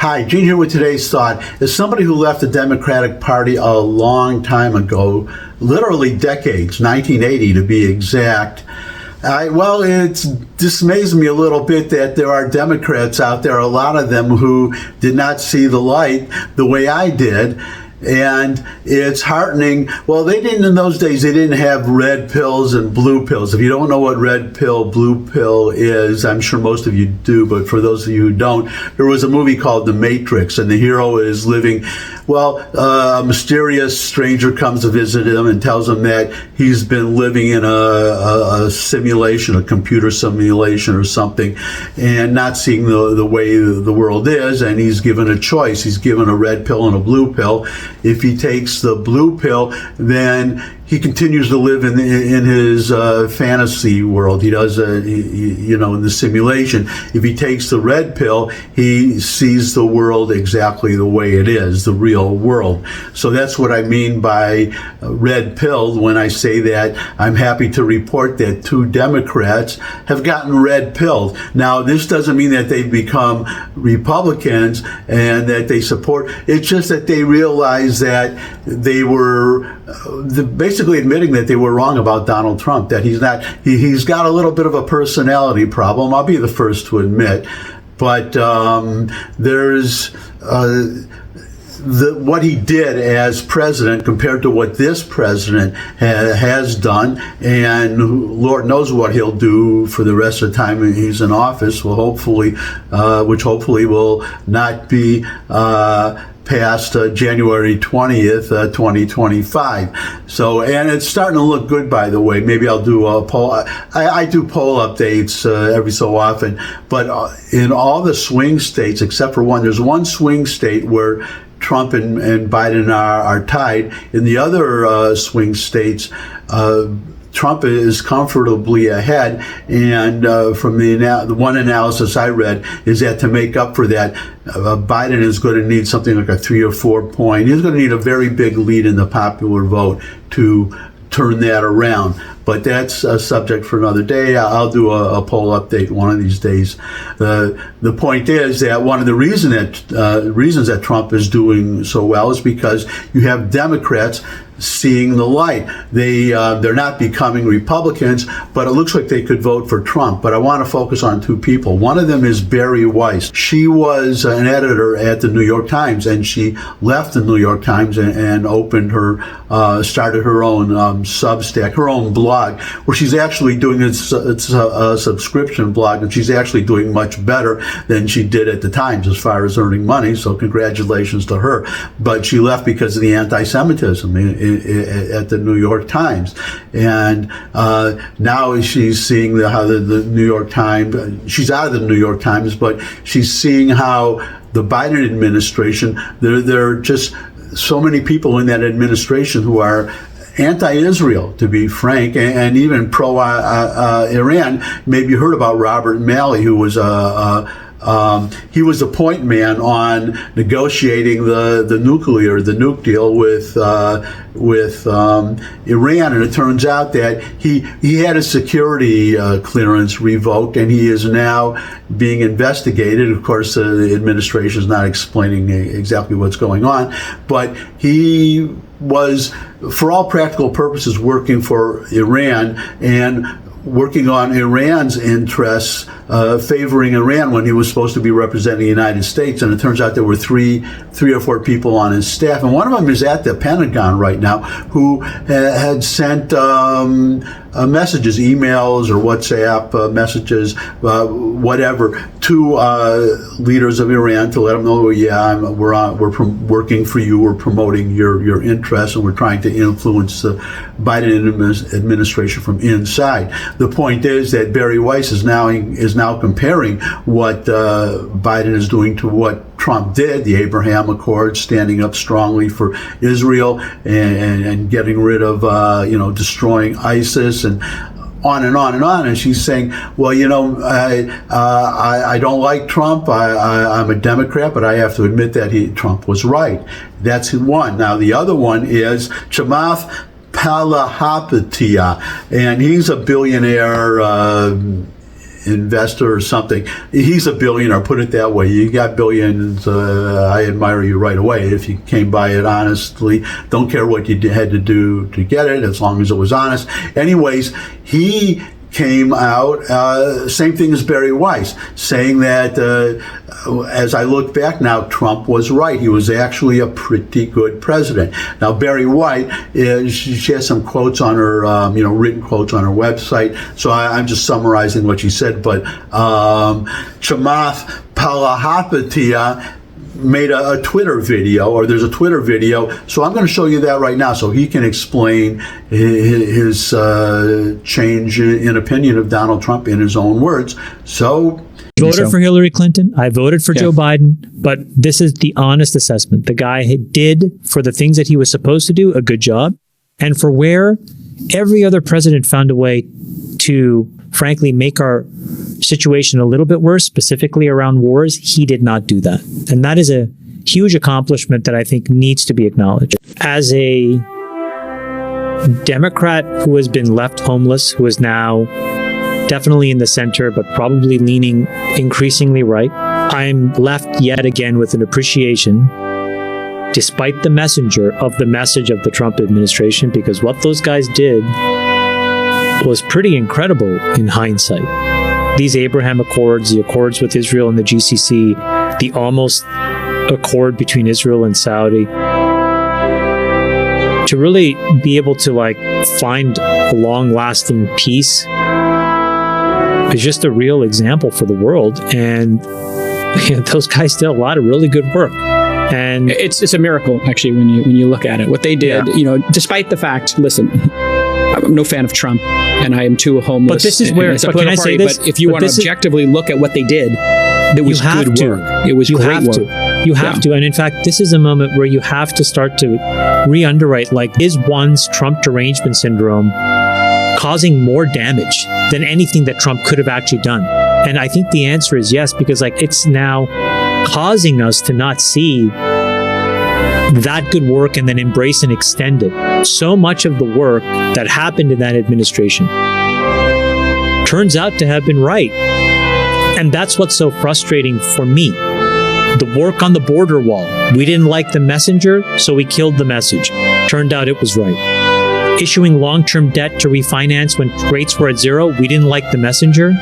Hi, Gene here with today's thought. As somebody who left the Democratic Party a long time ago, literally decades, 1980 to be exact, it dismays me a little bit that there are Democrats out there, a lot of them who did not see the light the way I did. And it's heartening. Well, they didn't in those days. They didn't have red pills and blue pills. If you don't know what red pill, blue pill is, I'm sure most of you do, but for those of you who don't, there was a movie called The Matrix, and the hero is living, a mysterious stranger comes to visit him and tells him that he's been living in a simulation, a computer simulation or something, and not seeing the way the world is, and he's given a choice. He's given a red pill and a blue pill. If he takes the blue pill, then he continues to live in his fantasy world. He does, in the simulation. If he takes the red pill, he sees the world exactly the way it is, the real world. So that's what I mean by red pill when I say that. I'm happy to report that 2 Democrats have gotten red pilled. Now, this doesn't mean that they've become Republicans and that they support. It's just that they realize that they were basically admitting that they were wrong about Donald Trump, that he's got a little bit of a personality problem. I'll be the first to admit, but there's what he did as president compared to what this president has done, and Lord knows what he'll do for the rest of the time he's in office. Well, which hopefully will not be past January 20th, 2025. So, and it's starting to look good, by the way. Maybe I'll do a poll. I do poll updates every so often, but in all the swing states, except for one, there's one swing state where Trump and Biden are tied. In the other swing states, Trump is comfortably ahead, and from the one analysis I read is that to make up for that, Biden is going to need something like a 3 or 4 point. He's going to need a very big lead in the popular vote to turn that around. But that's a subject for another day. I'll do a poll update one of these days. The point is that one of the reasons that Trump is doing so well is because you have Democrats seeing the light. They're not becoming Republicans, but it looks like they could vote for Trump. But I want to focus on 2 people. One of them is Bari Weiss. She was an editor at the New York Times, and she left the New York Times and opened started her own Substack, her own blog, where she's actually doing it's a subscription blog, and she's actually doing much better than she did at the Times as far as earning money. So congratulations to her. But she left because of the anti-Semitism at the New York Times, and now she's seeing how the New York Times, she's out of the New York Times, but she's seeing how the Biden administration, there are just so many people in that administration who are anti-Israel, to be frank, and even pro-Iran. Maybe you heard about Robert Malley, who was he was a point man on negotiating the nuke deal with Iran, and it turns out that he had his security clearance revoked, and he is now being investigated. Of course, the administration is not explaining exactly what's going on, but he was, for all practical purposes, working for Iran and working on Iran's interests, favoring Iran when he was supposed to be representing the United States. And it turns out there were three or four people on his staff. And one of them is at the Pentagon right now, who had sent messages, emails or WhatsApp messages, whatever, to leaders of Iran to let them know, we're working for you, we're promoting your interests, and we're trying to influence the Biden administration from inside. The point is that Bari Weiss is now comparing what Biden is doing to what Trump did, the Abraham Accords, standing up strongly for Israel and getting rid of, destroying ISIS and on and on and on. And she's saying, well, I don't like Trump. I'm a Democrat, but I have to admit that Trump was right. That's one. Now, the other one is Chamath Palihapitiya, and he's a billionaire investor or something. He's a billionaire, put it that way. You got billions. I admire you right away if you came by it honestly. Don't care what you had to do to get it, as long as it was honest. Anyways, he came out, same thing as Barry Weiss, saying that, as I look back now, Trump was right. He was actually a pretty good president. Now, Barry White, she has some quotes on her, written quotes on her website, so I'm just summarizing what she said, but Chamath Palihapitiya made a Twitter video, or there's a Twitter video, so I'm going to show you that right now so he can explain his change in opinion of Donald Trump in his own words. So, voted for Hillary Clinton. I voted for Joe Biden, but this is the honest assessment. The guy did, for the things that he was supposed to do, a good job, and for where every other president found a way to, frankly, make our situation a little bit worse, specifically around wars, he did not do that. And that is a huge accomplishment that I think needs to be acknowledged. As a Democrat who has been left homeless, who is now definitely in the center, but probably leaning increasingly right, I'm left yet again with an appreciation, despite the messenger, of the message of the Trump administration, because what those guys did was pretty incredible in hindsight. These Abraham Accords, the accords with Israel and the GCC, the almost accord between Israel and Saudi, to really be able to find a long-lasting peace is just a real example for the world. And those guys did a lot of really good work. And it's a miracle, actually, when you look at it. What they did, despite the fact, listen, I'm no fan of Trump, and I am too homeless. But this is where, but can I say this? But if you want to objectively look at what they did, it was good work. It was great work. You have to. And in fact, this is a moment where you have to start to re-underwrite, is one's Trump derangement syndrome causing more damage than anything that Trump could have actually done? And I think the answer is yes, because it's now causing us to not see that good work and then embrace and extend it. So much of the work that happened in that administration turns out to have been right. And that's what's so frustrating for me. The work on the border wall. We didn't like the messenger, so we killed the message. Turned out it was right. Issuing long-term debt to refinance when rates were at zero. We didn't like the messenger,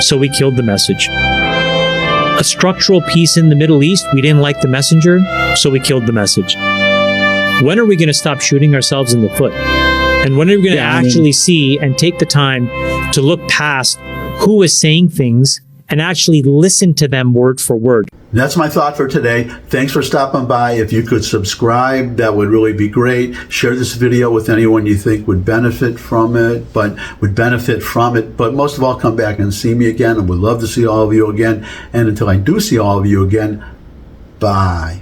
so we killed the message. A structural peace in the Middle East. We didn't like the messenger, so we killed the message. When are we going to stop shooting ourselves in the foot? And when are we going to actually see and take the time to look past who is saying things and actually listen to them word for word? That's my thought for today. Thanks for stopping by. If you could subscribe, that would really be great. Share this video with anyone you think would benefit from it, but most of all, come back and see me again. I would love to see all of you again. And until I do see all of you again, bye.